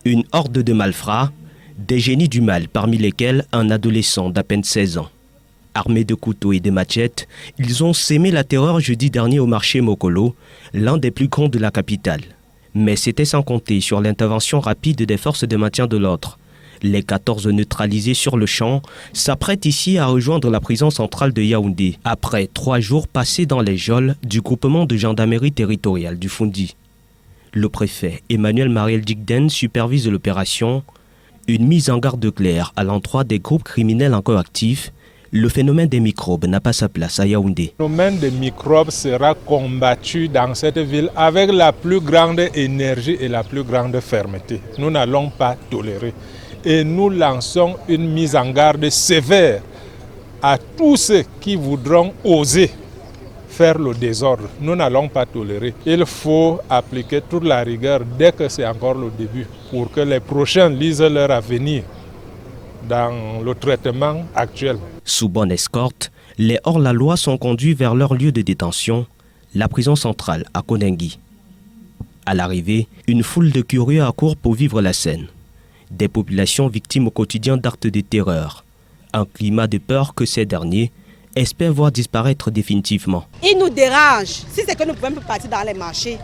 Une horde de malfrats, des génies du mal parmi lesquels un adolescent d'à peine 16 ans. Armés de couteaux et de machettes, ils ont sémé la terreur jeudi dernier au marché Mokolo, l'un des plus grands de la capitale. Mais c'était sans compter sur l'intervention rapide des forces de maintien de l'ordre. Les 14 neutralisés sur le champ s'apprêtent ici à rejoindre la prison centrale de Yaoundé, après 3 jours passés dans les geôles du groupement de gendarmerie territoriale du Foundi. Le préfet Emmanuel Mariel Djigden supervise l'opération. Une mise en garde claire à l'endroit des groupes criminels encore actifs. Le phénomène des microbes n'a pas sa place à Yaoundé. Le phénomène des microbes sera combattu dans cette ville avec la plus grande énergie et la plus grande fermeté. Nous n'allons pas tolérer. Et nous lançons une mise en garde sévère à tous ceux qui voudront oser faire le désordre. Nous n'allons pas tolérer. Il faut appliquer toute la rigueur dès que c'est encore le début pour que les prochains lisent leur avenir dans le traitement actuel. Sous bonne escorte, les hors-la-loi sont conduits vers leur lieu de détention, la prison centrale à Konengi. À l'arrivée, une foule de curieux accourt pour vivre la scène. Des populations victimes au quotidien d'actes de terreur. Un climat de peur que ces derniers espèrent voir disparaître définitivement. Il nous dérange. Si c'est que nous pouvons partir dans les marchés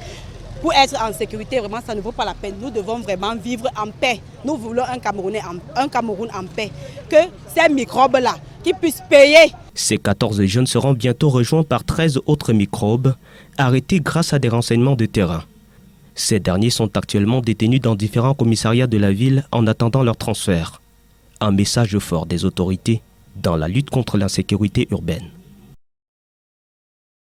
pour être en sécurité, vraiment ça ne vaut pas la peine. Nous devons vraiment vivre en paix. Nous voulons un Cameroun en paix. Que ces microbes-là, qui puissent payer. Ces 14 jeunes seront bientôt rejoints par 13 autres microbes, arrêtés grâce à des renseignements de terrain. Ces derniers sont actuellement détenus dans différents commissariats de la ville en attendant leur transfert. Un message fort des autorités dans la lutte contre l'insécurité urbaine.